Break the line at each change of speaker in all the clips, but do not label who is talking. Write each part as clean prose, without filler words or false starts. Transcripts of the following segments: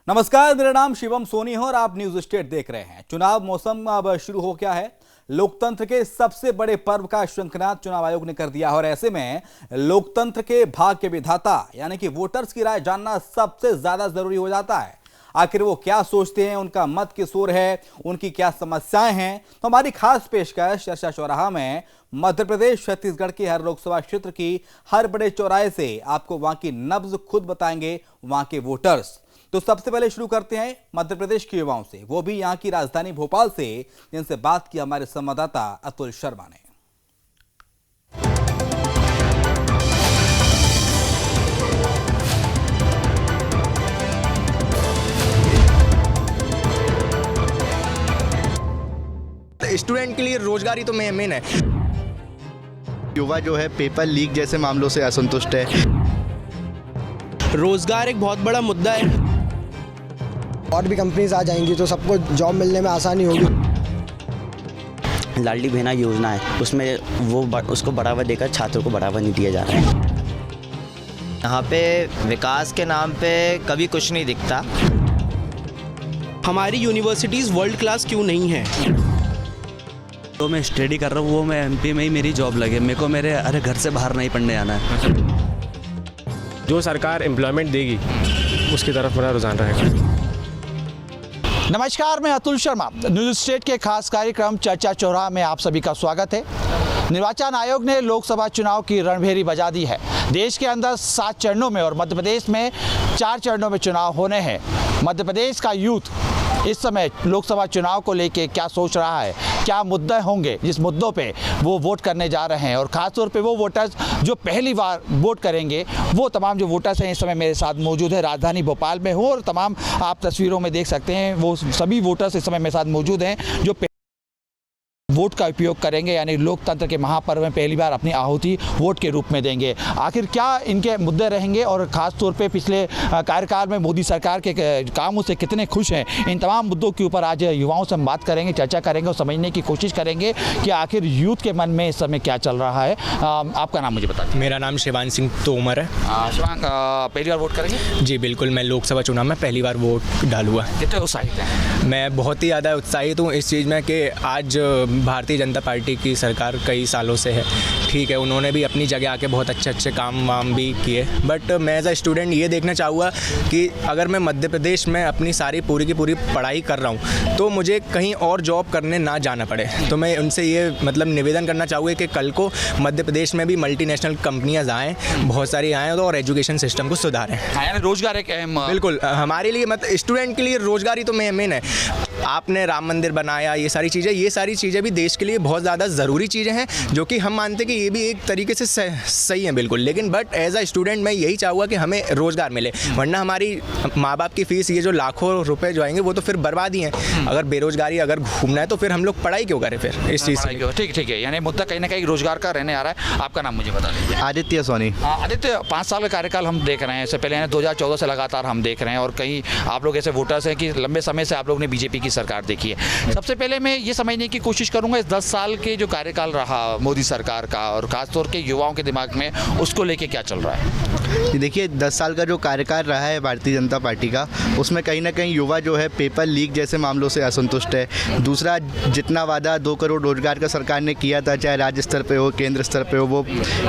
नमस्कार, मेरा नाम शिवम सोनी है और आप न्यूज स्टेट देख रहे हैं। चुनाव मौसम अब शुरू हो गया है। लोकतंत्र के सबसे बड़े पर्व का शंखनाद चुनाव आयोग ने कर दिया है और ऐसे में लोकतंत्र के भाग्य के विधाता यानी कि वोटर्स की राय जानना सबसे ज्यादा जरूरी हो जाता है। आखिर वो क्या सोचते हैं, उनका मत किस ओर है, उनकी क्या समस्याएं हैं। तो हमारी खास पेशकश चर्चा चौराहा में मध्य प्रदेश छत्तीसगढ़ के हर लोकसभा क्षेत्र की हर बड़े चौराहे से आपको वहां की नब्ज खुद बताएंगे वहां के वोटर्स। तो सबसे पहले शुरू करते हैं मध्य प्रदेश के युवाओं से, वो भी यहां की राजधानी भोपाल से, जिनसे बात की हमारे संवाददाता अतुल शर्मा ने।
स्टूडेंट के लिए रोजगारी तो मेन है।
युवा जो है पेपर लीक जैसे मामलों से असंतुष्ट है।
रोजगार एक बहुत बड़ा मुद्दा है।
और भी कंपनीज आ जाएंगी तो सबको जॉब मिलने में आसानी होगी।
लाडली बहना योजना है, उसमें उसको बढ़ावा देकर छात्रों को बढ़ावा नहीं दिया जा रहा है।
यहाँ पे विकास के नाम पे कभी कुछ नहीं दिखता।
हमारी यूनिवर्सिटीज़ वर्ल्ड क्लास क्यों नहीं है?
तो मैं स्टडी कर रहा हूँ, वो मैं एमपी में ही मेरी जॉब लगे, मेरे को मेरे घर से बाहर नहीं पढ़ने आना है।
जो सरकार एम्प्लॉयमेंट देगी उसकी तरफ मेरा रुझान रहेगा।
नमस्कार, मैं अतुल शर्मा। न्यूज स्टेट के खास कार्यक्रम चर्चा चौराहा में आप सभी का स्वागत है। निर्वाचन आयोग ने लोकसभा चुनाव की रणभेरी बजा दी है। देश के अंदर 7 चरणों में और मध्य प्रदेश में 4 चरणों में चुनाव होने हैं। मध्य प्रदेश का यूथ इस समय लोकसभा चुनाव को लेके क्या सोच रहा है, क्या मुद्दे होंगे जिस मुद्दों पे वो वोट करने जा रहे हैं, और ख़ासतौर पे वो वोटर्स जो पहली बार वोट करेंगे, वो तमाम जो वोटर्स हैं इस समय मेरे साथ मौजूद है। राजधानी भोपाल में हूँ और तमाम आप तस्वीरों में देख सकते हैं वो सभी वोटर्स इस समय मेरे साथ मौजूद हैं जो वोट का उपयोग करेंगे, यानी लोकतंत्र के महापर्व में पहली बार अपनी आहुति वोट के रूप में देंगे। आखिर क्या इनके मुद्दे रहेंगे और ख़ास तौर पे पिछले कार्यकाल में मोदी सरकार के कामों से कितने खुश हैं, इन तमाम मुद्दों के ऊपर आज युवाओं से हम बात करेंगे, चर्चा करेंगे और समझने की कोशिश करेंगे कि आखिर यूथ के मन में इस समय क्या चल रहा है। आपका नाम मुझे बता दीजिए।
मेरा नाम शिवान सिंह तोमर है।
शिवान, पहली बार वोट करेंगे?
जी बिल्कुल, मैं लोकसभा चुनाव में पहली बार वोट डालूंगा।
कितने उत्साहित हैं?
मैं बहुत ही ज़्यादा उत्साहित हूँ इस चीज़ में कि आज भारतीय जनता पार्टी की सरकार कई सालों से है। ठीक है, उन्होंने भी अपनी जगह आके बहुत अच्छे काम वाम भी किए, बट मैं एज अ स्टूडेंट ये देखना चाहूँगा कि अगर मैं मध्य प्रदेश में अपनी सारी पूरी की पूरी पढ़ाई कर रहा हूँ तो मुझे कहीं और जॉब करने ना जाना पड़े। तो मैं उनसे ये निवेदन करना चाहूँगा कि कल को मध्य प्रदेश में भी मल्टीनेशनल कंपनियाँ आएँ, बहुत सारी आएँ और एजुकेशन सिस्टम को सुधारें।
रोजगार एक अहम,
बिल्कुल हमारे लिए स्टूडेंट के लिए रोजगारी तो मेन है। आपने राम मंदिर बनाया, ये सारी चीज़ें भी देश के लिए बहुत ज़्यादा ज़रूरी चीज़ें हैं, जो कि हम मानते हैं कि ये भी एक तरीके से सही है बिल्कुल। लेकिन बट एज अ स्टूडेंट मैं यही चाहूँगा कि हमें रोज़गार मिले, वरना हमारी माँ बाप की फ़ीस ये जो लाखों रुपए जो आएंगे वो तो फिर बर्बाद ही हैं। अगर बेरोजगारी अगर घूमना है तो फिर हम लोग पढ़ाई क्यों करें फिर इस चीज़ से।
ठीक है, यानी मुद्दा कहीं ना कहीं रोजगार का रहने आ रहा है। आपका नाम मुझे बता दीजिए।
आदित्य सोनी।
आदित्य, 5 साल का कार्यकाल हम देख रहे हैं। इससे पहले 2014 से लगातार हम देख रहे हैं और कहीं आप लोग ऐसे वोटर्स हैं कि लंबे समय से आप लोग ने बीजेपी की सरकार देखी है। सबसे पहले मैं ये समझने की कोशिश करूंगा इस 10 साल के जो कार्यकाल रहा मोदी सरकार का और खासतौर के युवाओं के दिमाग में उसको लेके क्या चल रहा है।
देखिए, 10 साल का जो कार्यकाल रहा है भारतीय जनता पार्टी का, उसमें कहीं ना कहीं युवा जो है पेपर लीक जैसे मामलों से असंतुष्ट है। दूसरा, जितना वादा 2 करोड़ रोजगार का सरकार ने किया था, चाहे राज्य स्तर पे हो केंद्र स्तर पे हो, वो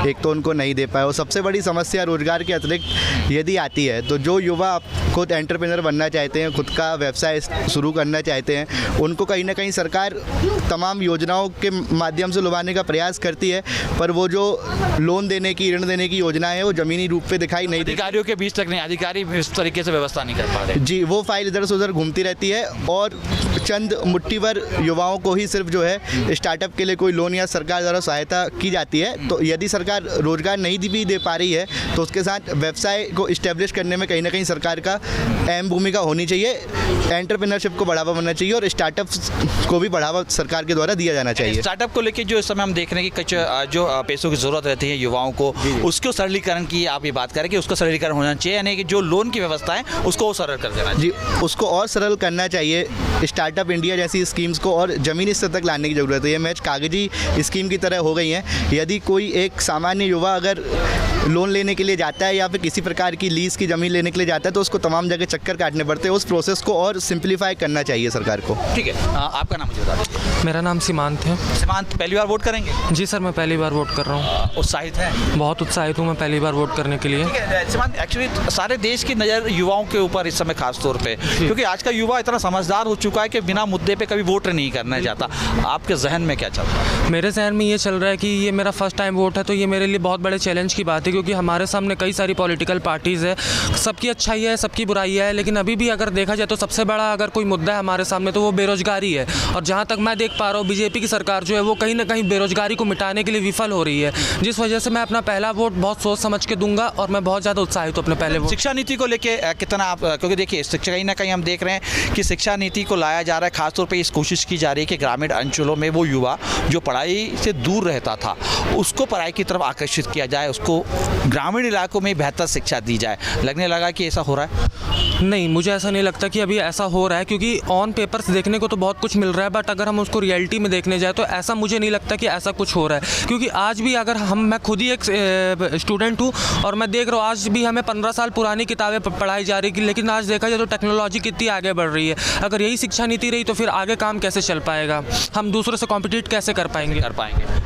एक तो उनको नहीं दे पाए। और सबसे बड़ी समस्या रोजगार के अतिरिक्त यदि आती है तो जो युवा खुद एंटरप्रेन्योर बनना चाहते हैं, खुद का व्यवसाय शुरू करना चाहते हैं, उनको कहीं ना कहीं सरकार तमाम योजनाओं के माध्यम से लुभाने का प्रयास करती है, पर वो जो लोन देने की, ऋण देने की योजना है वो ज़मीनी रूप पे दिखाई नहीं देती।
अधिकारियों के बीच तक नहीं, अधिकारी इस तरीके से व्यवस्था नहीं कर पा रहे।
जी, वो फाइल इधर से उधर घूमती रहती है और चंद मुट्ठीभर युवाओं को ही सिर्फ जो है स्टार्टअप के लिए कोई लोन या सरकार द्वारा सहायता की जाती है। तो यदि सरकार रोजगार नहीं भी दे पा रही है तो उसके साथ व्यवसाय को इस्टेब्लिश करने में कहीं ना कहीं सरकार का अहम भूमिका होनी चाहिए। एंटरप्रेन्योरशिप को बढ़ावा मिलना चाहिए और स्टार्टअप्स को भी बढ़ावा सरकार के द्वारा दिया जाना चाहिए।
स्टार्टअप को लेकर जो इस समय हम देख रहे हैं कि कुछ जो पैसों की जरूरत रहती है युवाओं को, उसको सरलीकरण की आप ये बात करें कि उसका सरलीकरण होना चाहिए, यानी कि जो लोन की व्यवस्था है उसको सरल कर देना चाहिए।
जी, उसको और सरल करना चाहिए। स्टार्टअप इंडिया जैसी स्कीम्स को और ज़मीनी स्तर तक लाने की ज़रूरत है। ये मैच कागजी स्कीम की तरह हो गई हैं। यदि कोई एक सामान्य युवा अगर लोन लेने के लिए जाता है या फिर किसी प्रकार की लीज़ की ज़मीन लेने के लिए जाता है तो उसको तमाम जगह चक्कर काटने पड़ते हैं। उस प्रोसेस को और सिंप्लीफाई करना चाहिए सरकार को।
ठीक है, आपका नाम मुझे बता दीजिए।
मेरा नाम सीमांत है।
सीमांत, पहली बार वोट करेंगे?
जी सर, मैं पहली बार वोट कर रहा हूँ।
उत्साहित है?
बहुत उत्साहित हूँ मैं पहली बार वोट करने के लिए।
ठीक है सीमांत, एक्चुअली सारे देश की नज़र युवाओं के ऊपर इस समय खास तौर पे, क्योंकि आज का युवा इतना समझदार हो चुका है कि बिना मुद्दे पे कभी वोट नहीं करना चाहता। आपके जहन में क्या चल रहा है?
मेरे जहन में ये चल रहा है कि ये मेरा फर्स्ट टाइम वोट है, तो ये मेरे लिए बहुत बड़े चैलेंज की बात है, क्योंकि हमारे सामने कई सारी पॉलिटिकल पार्टीज़ है, सबकी अच्छाई है, सबकी बुराई है, लेकिन अभी भी अगर देखा जाए तो सबसे बड़ा अगर कोई मुद्दा है हमारे सामने तो वो बेरोजगारी है। और जहाँ तक मैं देख पा रहा हूँ बीजेपी की सरकार जो है वो कहीं ना कहीं बेरोजगारी को मिटाने के लिए विफल हो रही है, जिस वजह से मैं अपना पहला वोट बहुत सोच समझ के दूंगा और मैं बहुत ज़्यादा उत्साहित हूँ अपने पहले वोट।
शिक्षा नीति को लेके कितना आप, क्योंकि देखिए शिक्षा कहीं ना कहीं हम देख रहे हैं कि शिक्षा नीति को लाया जा रहा है, खासतौर पे इस कोशिश की जा रही है कि ग्रामीण अंचलों में वो युवा जो पढ़ाई से दूर रहता था उसको पढ़ाई की तरफ आकर्षित किया जाए, उसको ग्रामीण इलाकों में बेहतर शिक्षा दी जाए। लगने लगा कि ऐसा हो रहा है?
नहीं, मुझे ऐसा नहीं लगता कि अभी ऐसा हो रहा है, क्योंकि ऑन पेपर्स देखने को तो बहुत कुछ मिल रहा है, बट अगर हम उसको रियलिटी में देखने जाए तो ऐसा मुझे नहीं लगता कि ऐसा कुछ हो रहा है। क्योंकि आज भी अगर मैं खुद ही एक स्टूडेंट हूँ और मैं देख रहा हूँ आज भी हमें 15 साल पुरानी किताबें पढ़ाई जा रही है, लेकिन आज देखा जाए तो टेक्नोलॉजी कितनी आगे बढ़ रही है। अगर यही शिक्षा नीति रही तो फिर आगे काम कैसे चल पाएगा, हम दूसरों से कॉम्पिटिट कैसे कर पाएंगे।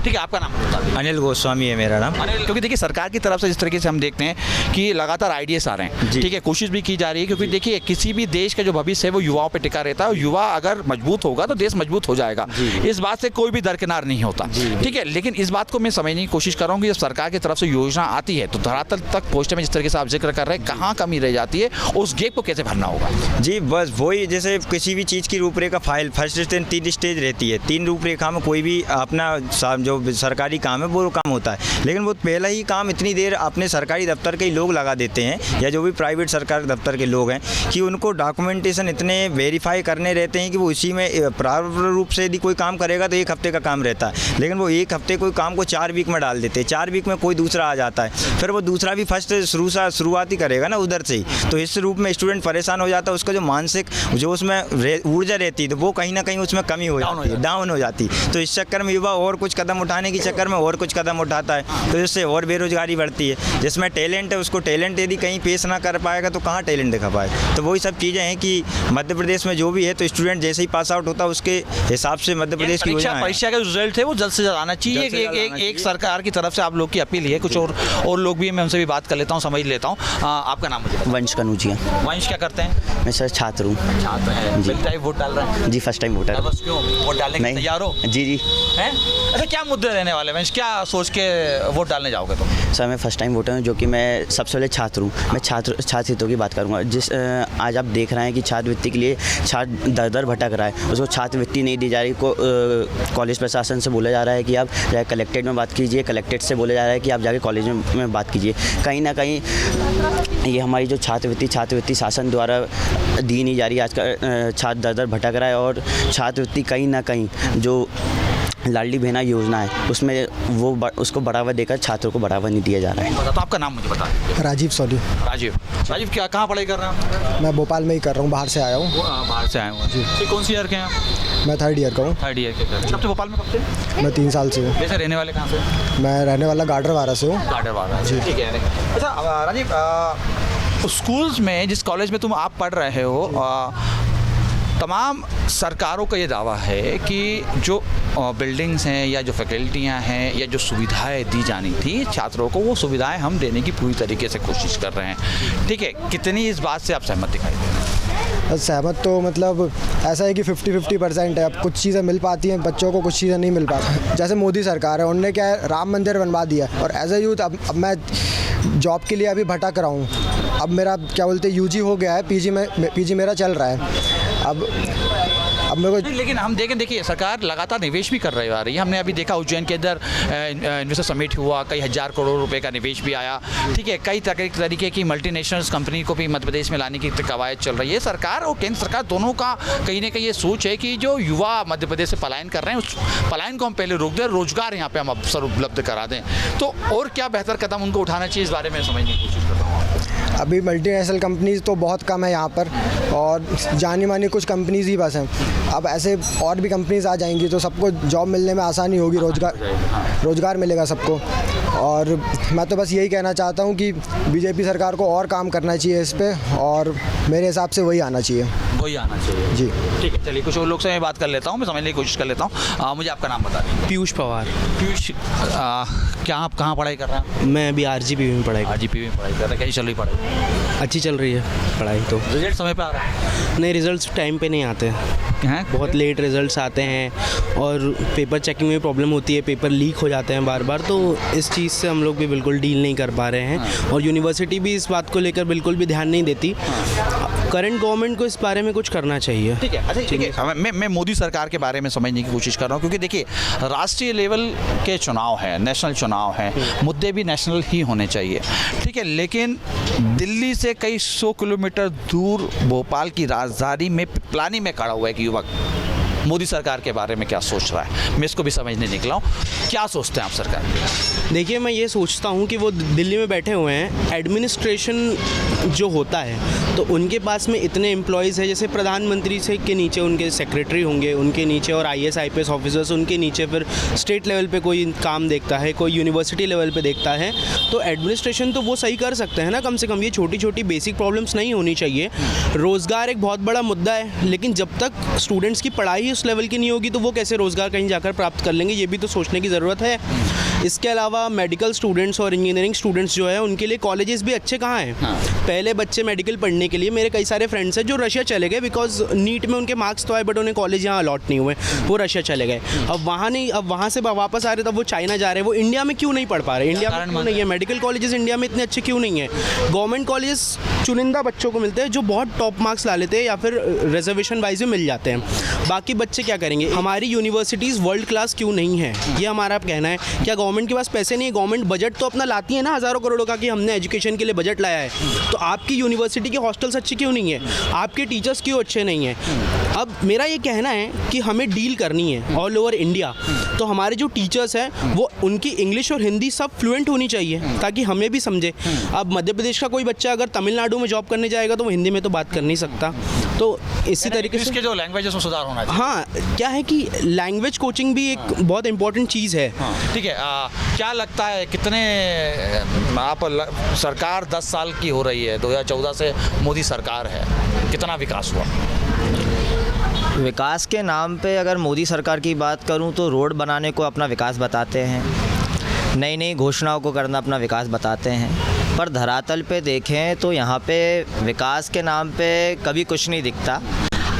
ठीक है, आपका नाम बता दीजिए।
अनिल गोस्वामी है मेरा नाम।
अनिल, क्योंकि देखिए सरकार की तरफ से जिस तरीके से हम देखते हैं कि लगातार आइडियाज़ आ रहे हैं, ठीक है, कोशिश भी की जा रही है, क्योंकि देखिए किसी भी देश का जो भविष्य है वो युवाओं पे टिका रहता है, और युवा अगर मजबूत होगा तो देश मजबूत हो जाएगा। इस बात से कोई भी दरकिनार नहीं होता, ठीक है। लेकिन इस बात को मैं समझने की कोशिश कर रहा हूँ कि जब सरकार की तरफ से योजना आती है तो धरातल तक पहुँचने में जिस तरीके से आप जिक्र कर रहे हैं कहाँ कमी रह जाती है, उस गेप को कैसे भरना होगा?
जी बस वही, जैसे किसी भी चीज़ की रूपरेखा फाइल फर्स्ट स्टेज 3 स्टेज रहती है। 3 रूपरेखा में कोई भी अपना जो सरकारी काम है वो काम होता है, लेकिन वो पहला ही काम इतनी देर अपने सरकारी दफ्तर के ही लोग लगा देते हैं या जो भी प्राइवेट सरकारी दफ्तर के लोग हैं कि उनको डॉक्यूमेंटेशन इतने वेरीफाई करने रहते हैं कि वो इसी में प्रारंभ रूप से यदि कोई काम करेगा तो 1 हफ्ते का काम रहता है, लेकिन वो 1 हफ्ते कोई काम को 4 वीक में डाल देते हैं। 4 वीक में कोई दूसरा आ जाता है, फिर वो दूसरा भी फर्स्ट शुरुआती करेगा ना उधर से ही, तो इस रूप में स्टूडेंट परेशान हो जाता है। उसका जो मानसिक जो उसमें ऊर्जा रहती है तो वो कहीं ना कहीं उसमें कमी हो जाती है, डाउन हो जाती है। तो इस चक्कर में युवा और कुछ कदम उठाने के चक्कर में और कुछ कदम उठाता है, तो इससे और बेरोजगारी बढ़ती है। जिसमें टैलेंट है उसको टैलेंट यदि कहीं पेश ना कर पाएगा तो कहाँ टैलेंट दिखा पाए। तो वही सब चीज़ें हैं कि मध्य प्रदेश में जो भी है तो स्टूडेंट जैसे ही पास आउट होता है उसके हिसाब से मध्य प्रदेश की
परीक्षा का रिजल्ट है वो जल्द से जल्द आना चाहिए। एक सरकार की तरफ से आप लोग की अपील है। कुछ और लोग भी, मैं उनसे भी बात कर लेता हूँ, समझ लेता हूँ। आपका नाम मुझे?
वंश कनूजिया।
वंश, क्या करते हैं?
मैं सर छात्र हूँ।
छात्र हैं जी। टाइम वोट डाल रहे हैं?
जी फर्स्ट टाइम वोटर।
बस क्यों वोट डालने के तैयार हो?
जी जी।
हैं? अच्छा, क्या मुद्दे रहने वाले वंश, क्या सोच के वोट डालने जाओगे तुम?
सर मैं फर्स्ट टाइम वोटर हूँ, जो कि मैं सबसे पहले छात्र हूँ। मैं छात्र हितों की बात करूँगा। जिस आज आप देख रहे हैं कि छात्रवृत्ति के लिए छात्र दर दर भटक रहा है, उसको छात्रवृत्ति नहीं दी जा रही। कॉलेज प्रशासन से बोला जा रहा है कि आप जाके कलेक्ट्रेट में बात कीजिए, कलेक्ट्रेट से बोला जा रहा है कि आप जाके कॉलेज में बात कीजिए। कहीं ना कहीं ये हमारी जो छात्रवृत्ति शासन द्वारा दी नहीं जा रही। आज का छात्र दर दर भटक रहा है और छात्रवृत्ति कहीं ना कहीं जो लाडली बहना योजना है उसमें उसको बढ़ावा देकर छात्रों को बढ़ावा नहीं दिया जा रहा है।
तो आपका नाम मुझे बता दीजिए।
राजीव सोनी।
राजीव क्या कहाँ पढ़ाई कर रहे हैं?
मैं भोपाल में ही कर रहा हूँ, बाहर से आया हूँ।
बाहर से आया हूँ जी। कौन सी ईयर के हैं?
मैं 3rd ईयर का हूँ।
3rd ईयर के। कब से भोपाल में, कब से?
मैं 3 साल से हूँ।
वैसे रहने वाले कहाँ से?
मैं रहने वाला गाडरवारा से हूँ।
गाडरवारा जी, ठीक है। अच्छा राजीव, स्कूल्स में जिस कॉलेज में तुम आप पढ़ रहे हो, तमाम सरकारों का ये दावा है कि जो बिल्डिंग्स हैं या जो फैकल्टियाँ हैं या जो सुविधाएं दी जानी थी छात्रों को, वो सुविधाएं हम देने की पूरी तरीके से कोशिश कर रहे हैं, ठीक है। कितनी इस बात से आप सहमत दिखाई दे रहे हैं?
सहमत तो मतलब ऐसा है कि 50-50% है। अब कुछ चीज़ें मिल पाती हैं बच्चों को, कुछ चीज़ें नहीं मिल पाती। जैसे मोदी सरकार है, उन्होंने क्या है, राम मंदिर बनवा दिया, और एज ए यूथ अब मैं जॉब के लिए अभी भटक रहा हूँ। अब मेरा क्या बोलते यूजी हो गया है, पीजी मेरा चल रहा है। अब मेरे को
लेकिन हम देखिए सरकार लगातार निवेश भी कर रही आ रही है। हमने अभी देखा उज्जैन के अंदर इन्वेस्टर समिट हुआ, कई हज़ार करोड़ रुपए का निवेश भी आया। ठीक है, कई तरीके की मल्टीनेशनल कंपनी को भी मध्य प्रदेश में लाने की कवायद चल रही है। सरकार और केंद्र सरकार दोनों का कहीं ना कहीं ये सोच है कि जो युवा मध्य प्रदेश से पलायन कर रहे हैं, उस पलायन को हम पहले रोक दें, रोजगार यहाँ पे हम अवसर उपलब्ध करा दें। तो और क्या बेहतर कदम उनको उठाना चाहिए, इस बारे में समझने की कोशिश करता हूँ।
अभी मल्टीनेशनल कंपनीज़ तो बहुत कम है यहाँ पर, और जानी मानी कुछ कंपनीज़ ही बस हैं। अब ऐसे और भी कंपनीज़ आ जाएंगी तो सबको जॉब मिलने में आसानी होगी, रोज़गार मिलेगा सबको। और मैं तो बस यही कहना चाहता हूँ कि बीजेपी सरकार को और काम करना चाहिए इस पे, और मेरे हिसाब से वही आना चाहिए जी।
ठीक है, चलिए कुछ और लोग से मैं बात कर लेता हूँ, मैं समझने की कोशिश कर लेता हूँ। मुझे आपका नाम बता दीजिए।
पीयूष पवार।
पीयूष, क्या आप कहाँ पढ़ाई कर रहे हैं?
मैं अभी RGP में पढ़ाई
RGP में पढ़ाई कर रहे हैं। कैसी चल रही पढ़ाई?
अच्छी चल रही है पढ़ाई। तो
रिजल्ट समय पे आ रहा है?
नहीं, रिजल्ट्स टाइम पे नहीं आते
हैं,
बहुत लेट रिजल्ट्स आते हैं, और पेपर चेकिंग में प्रॉब्लम होती है, पेपर लीक हो जाते हैं बार बार। तो इस चीज़ से हम लोग भी बिल्कुल डील नहीं कर पा रहे हैं, और यूनिवर्सिटी भी इस बात को लेकर बिल्कुल भी ध्यान नहीं देती। करंट गवर्नमेंट को इस बारे में कुछ करना चाहिए।
ठीक है, अच्छा ठीक है, मैं मोदी सरकार के बारे में समझने की कोशिश कर रहा हूँ, क्योंकि देखिए राष्ट्रीय लेवल के चुनाव है, नेशनल चुनाव है, मुद्दे भी नेशनल ही होने चाहिए। ठीक है, लेकिन दिल्ली से कई 100 किलोमीटर दूर भोपाल की राजधानी में पिपलानी में खड़ा हुआ एक युवक मोदी सरकार के बारे में क्या सोच रहा है, मैं इसको भी समझने निकला हूँ। क्या सोचते हैं आप सरकार?
देखिए, मैं ये सोचता हूँ कि वो दिल्ली में बैठे हुए हैं, एडमिनिस्ट्रेशन जो होता है तो उनके पास में इतने एम्प्लॉयज़ हैं, जैसे प्रधानमंत्री से के नीचे उनके सेक्रेटरी होंगे, उनके नीचे और IAS IPS ऑफिसर्स, उनके नीचे फिर स्टेट लेवल पे कोई काम देखता है, कोई यूनिवर्सिटी लेवल पे देखता है। तो एडमिनिस्ट्रेशन तो वो सही कर सकते हैं ना, कम से कम ये छोटी छोटी बेसिक प्रॉब्लम्स नहीं होनी चाहिए। रोज़गार एक बहुत बड़ा मुद्दा है, लेकिन जब तक स्टूडेंट्स की पढ़ाई उस लेवल की नहीं होगी तो वो कैसे रोज़गार कहीं जाकर प्राप्त कर लेंगे, ये भी तो सोचने की ज़रूरत है। इसके अलावा मेडिकल स्टूडेंट्स और इंजीनियरिंग स्टूडेंट्स जो है उनके लिए कॉलेजेस भी अच्छे कहाँ हैं। पहले बच्चे मेडिकल पढ़ने के लिए, मेरे कई सारे फ्रेंड्स हैं जो रशिया चले गए, बिकॉज नीट में उनके मार्क्स तो आए बट उन्हें कॉलेज यहाँ अलॉट नहीं हुए, वो रशिया चले गए। अब वहाँ से वापस आ रहे तब वो चाइना जा रहे हैं। वो इंडिया में क्यों नहीं पढ़ पा रहे? इंडिया में क्यों नहीं है? मेडिकल कॉलेजेस इंडिया में इतने अच्छे क्यों नहीं है? गवर्नमेंट कॉलेजेस चुनिंदा बच्चों को मिलते हैं जो बहुत टॉप मार्क्स ला लेते हैं, या फिर रिजर्वेशन वाइज में मिल जाते हैं। बाकी बच्चे क्या करेंगे? हमारी यूनिवर्सिटीज़ वर्ल्ड क्लास क्यों नहीं है, ये हमारा कहना है। क्या गवर्नमेंट के पास पैसे नहीं है? गवर्नमेंट बजट तो अपना लाती है ना, हज़ारों करोड़ों का, कि हमने एजुकेशन के लिए बजट लाया है। तो आपकी यूनिवर्सिटी के हॉस्टल्स अच्छे क्यों नहीं है? आपके टीचर्स क्यों अच्छे नहीं हैं? अब मेरा ये कहना है कि हमें डील करनी है ऑल ओवर इंडिया, तो हमारे जो टीचर्स हैं वो उनकी इंग्लिश और हिंदी सब फ्लुएंट होनी चाहिए, ताकि हमें भी समझे। अब मध्य प्रदेश का कोई बच्चा अगर तमिलनाडु में जॉब करने जाएगा तो वो हिंदी में तो बात कर नहीं सकता। तो इसी तरीके से
जो लैंग्वेज में सुधार होना चाहिए।
हाँ, क्या है कि लैंग्वेज कोचिंग भी एक बहुत इंपॉर्टेंट चीज़ है।
ठीक है, क्या लगता है कितने आप सरकार 10 साल की हो रही है, 2014 से मोदी सरकार है, कितना विकास हुआ?
विकास के नाम पे अगर मोदी सरकार की बात करूं तो रोड बनाने को अपना विकास बताते हैं, नई नई घोषणाओं को करना अपना विकास बताते हैं, पर धरातल पे देखें तो यहाँ पे विकास के नाम पे कभी कुछ नहीं दिखता।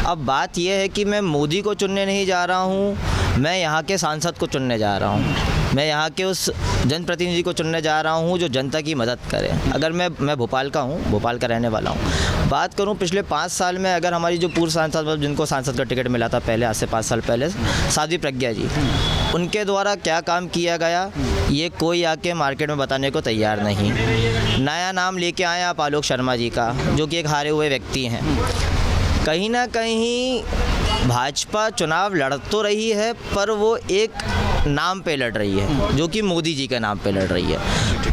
अब बात यह है कि मैं मोदी को चुनने नहीं जा रहा हूँ, मैं यहाँ के सांसद को चुनने जा रहा हूँ, मैं यहाँ के उस जनप्रतिनिधि को चुनने जा रहा हूँ जो जनता की मदद करे। अगर मैं भोपाल का हूँ, भोपाल का रहने वाला हूँ, बात करूँ पिछले 5 साल में, अगर हमारी जो पूर्व सांसद, मतलब जिनको सांसद का टिकट मिला था पहले, आज से 5 साल पहले, साध्वी प्रज्ञा जी, उनके द्वारा क्या काम किया गया ये कोई आके मार्केट में बताने को तैयार नहीं। नया नाम लेके आए आप आलोक शर्मा जी का, जो कि एक हारे हुए व्यक्ति हैं। कहीं ना कहीं भाजपा चुनाव लड़ तो रही है, पर वो एक नाम पे लड़ रही है, जो कि मोदी जी के नाम पे लड़ रही है।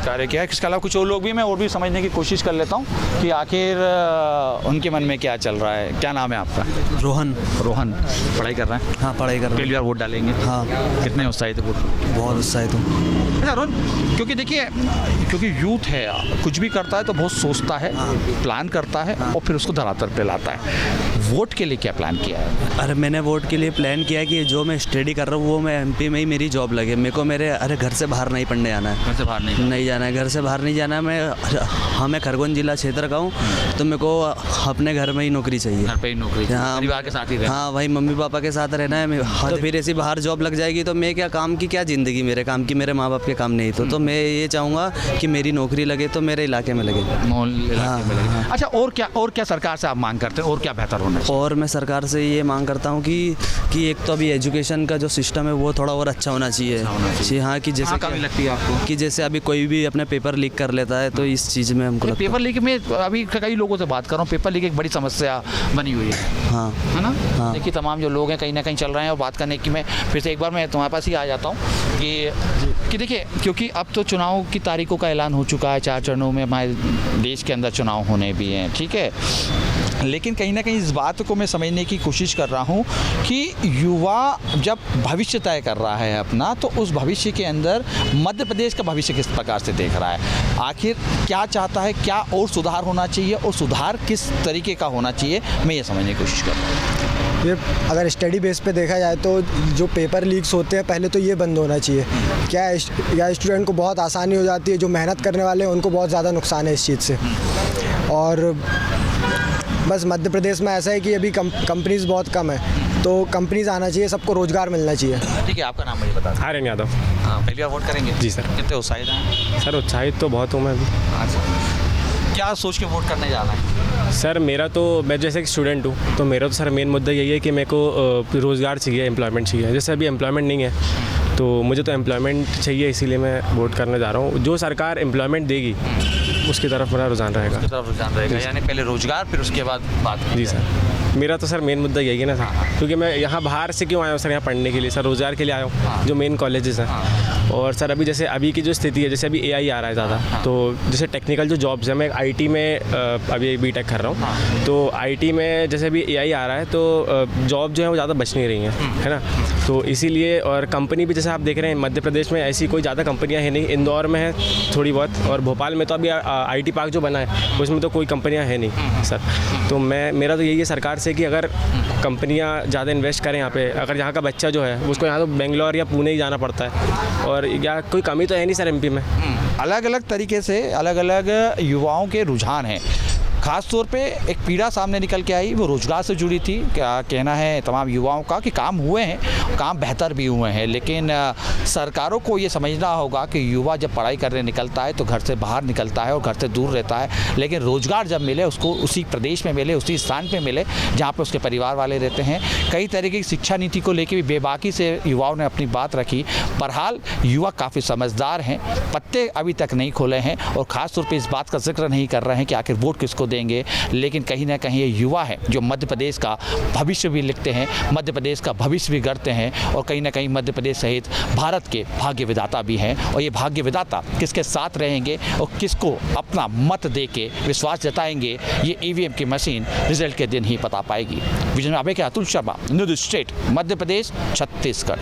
कार्य क्या है, इसके अलावा कुछ और लोग भी, मैं और भी समझने की कोशिश कर लेता हूँ कि आखिर उनके मन में क्या चल रहा है। क्या नाम है आपका?
रोहन।
पढ़ाई कर रहे हैं?
हाँ, पढ़ाई कर रहे हैं।
पहली बार वोट डालेंगे?
हाँ।
कितने उत्साहित वोट?
बहुत उत्साहित हूँ।
अच्छा रोहन, क्योंकि देखिए, क्योंकि यूथ है, कुछ भी करता है तो बहुत सोचता है, प्लान करता है और फिर उसको धरातल पे लाता है। वोट के लिए क्या प्लान किया है?
अरे मैंने वोट के लिए प्लान किया है कि जो मैं स्टडी कर रहा हूँ वो मैं MP में ही मेरी जॉब लगे। मेरे को मेरे घर से बाहर नहीं पढ़ने जाना है।
घर से बाहर नहीं
जाना जाना है, घर से बाहर नहीं जाना है। मैं खरगोन जिला क्षेत्र का हूँ, तो मेरे को अपने घर में ही नौकरी चाहिए।
घर पे ही नौकरी,
हाँ,
परिवार के साथ ही रहना।
हाँ भाई, मम्मी पापा के साथ रहना है। तो फिर ऐसी बाहर जॉब लग जाएगी तो मैं क्या काम की क्या ज़िंदगी, मेरे काम की, मेरे माँ बाप के काम नहीं। तो मैं ये चाहूँगा कि मेरी नौकरी लगे तो मेरे इलाके में लगे।
हाँ। अच्छा, और क्या सरकार से आप मांग करते हैं, और क्या बेहतर होना चाहिए?
और मैं सरकार से ये मांग करता हूँ कि एक तो अभी एजुकेशन का जो सिस्टम है वो थोड़ा और अच्छा होना चाहिए। जी हाँ, कि जैसे
कमी लगती है आपको
कि जैसे अभी कोई भी अपने पेपर लीक कर लेता है, तो इस चीज़ में हमको
पेपर लीक में अभी कई लोगों से बात कर रहा हूँ, पेपर लीक एक बड़ी समस्या बनी हुई है।
हाँ,
है ना?
हाँ।
देखिए, तमाम जो लोग हैं कहीं ना कहीं चल रहे हैं, और बात करने की मैं फिर से एक बार मैं तुम्हारे पास ही आ जाता हूँ कि देखिए, क्योंकि अब तो चुनाव की तारीखों का ऐलान हो चुका है, 4 चरणों में हमारे देश के अंदर चुनाव होने भी हैं, ठीक है। लेकिन कहीं ना कहीं इस बात को मैं समझने की कोशिश कर रहा हूँ कि युवा जब भविष्य तय कर रहा है अपना, तो उस भविष्य के अंदर मध्य प्रदेश का भविष्य किस प्रकार से देख रहा है, आखिर क्या चाहता है, क्या और सुधार होना चाहिए, और सुधार किस तरीके का होना चाहिए, मैं ये समझने की कोशिश कर रहा हूँ।
ये अगर स्टडी बेस पे देखा जाए तो जो पेपर लीक्स होते हैं पहले तो ये बंद होना चाहिए। क्या स्टूडेंट को बहुत आसानी हो जाती है, जो मेहनत करने वाले हैं उनको बहुत ज़्यादा नुकसान है इस चीज़ से। और बस मध्य प्रदेश में ऐसा है कि अभी कंपनीज़ बहुत कम है, तो कंपनीज़ आना चाहिए, सबको रोज़गार मिलना चाहिए।
ठीक है, आपका नाम मुझे बता दें।
आर्यन यादव।
हाँ, पहली बार वोट करेंगे?
जी सर।
कितने उत्साहित हैं?
सर उत्साहित तो बहुत हूँ मैं अभी।
क्या सोच के वोट करने जा रहा है?
सर मेरा तो, मैं जैसे कि स्टूडेंट हूँ, तो मेरा तो सर मेन मुद्दा यही है कि मेरे को रोज़गार चाहिए, एम्प्लॉयमेंट चाहिए। जैसे अभी एम्प्लॉयमेंट नहीं है, तो मुझे तो एम्प्लॉयमेंट चाहिए, इसीलिए मैं वोट करने जा रहा हूँ। जो सरकार एम्प्लॉयमेंट देगी उसकी तरफ मेरा रुझान रहेगा।
यानी पहले रोजगार, फिर उसके बाद बात।
जी सर, मेरा तो सर मेन मुद्दा यही है ना सर, क्योंकि मैं यहाँ बाहर से क्यों आया हूँ सर, यहाँ पढ़ने के लिए सर, रोज़गार के लिए आया हूँ, जो मेन कॉलेजेस हैं। और सर अभी जैसे अभी की जो स्थिति है, जैसे अभी AI आ रहा है ज़्यादा, तो जैसे टेक्निकल जो जॉब्स हैं, मैं IT में अभी BTech कर रहा हूँ, तो IT में जैसे अभी AI आ रहा है, तो जॉब जो है वो ज़्यादा बच नहीं रही हैं, है ना। तो इसीलिए, और कंपनी भी जैसे आप देख रहे हैं मध्य प्रदेश में ऐसी कोई ज़्यादा कंपनियाँ हैं नहीं, इंदौर में है थोड़ी बहुत, और भोपाल में तो अभी IT पार्क जो बना है उसमें तो कोई कंपनियाँ हैं नहीं सर। तो मेरा तो यही है सरकार से कि अगर कंपनियाँ ज़्यादा इन्वेस्ट करें यहाँ पे, अगर यहाँ का बच्चा जो है उसको यहाँ तो बेंगलोर या पुणे ही जाना पड़ता है, और या कोई कमी तो है नहीं सर MP में।
अलग अलग तरीके से अलग अलग युवाओं के रुझान हैं। ख़ास तौर पे एक पीड़ा सामने निकल के आई, वो रोज़गार से जुड़ी थी। क्या कहना है तमाम युवाओं का कि काम हुए हैं, काम बेहतर भी हुए हैं, लेकिन सरकारों को ये समझना होगा कि युवा जब पढ़ाई करने निकलता है तो घर से बाहर निकलता है और घर से दूर रहता है, लेकिन रोज़गार जब मिले उसको उसी प्रदेश में मिले, उसी स्थान पर मिले जहाँ पर उसके परिवार वाले रहते हैं। कई तरीके की शिक्षा नीति को लेकर भी बेबाकी से युवाओं ने अपनी बात रखी। बहरहाल युवा काफ़ी समझदार हैं, पत्ते अभी तक नहीं खोले हैं, और ख़ास तौर पर इस बात का जिक्र नहीं कर रहे हैं कि आखिर वोट किसको देंगे, लेकिन कहीं ना कहीं ये युवा है जो मध्य प्रदेश का भविष्य भी लिखते हैं, मध्य प्रदेश का भविष्य भी गढ़ते हैं, और कहीं ना कहीं मध्य प्रदेश सहित भारत के भाग्य विधाता भी हैं। और ये भाग्य विधाता किसके साथ रहेंगे और किसको अपना मत दे के विश्वास जताएंगे, ये EVM की मशीन रिजल्ट के दिन ही बता पाएगी। विजन आबे के अतुल शर्मा, न्यूज़ स्टेट, मध्य प्रदेश, छत्तीसगढ़।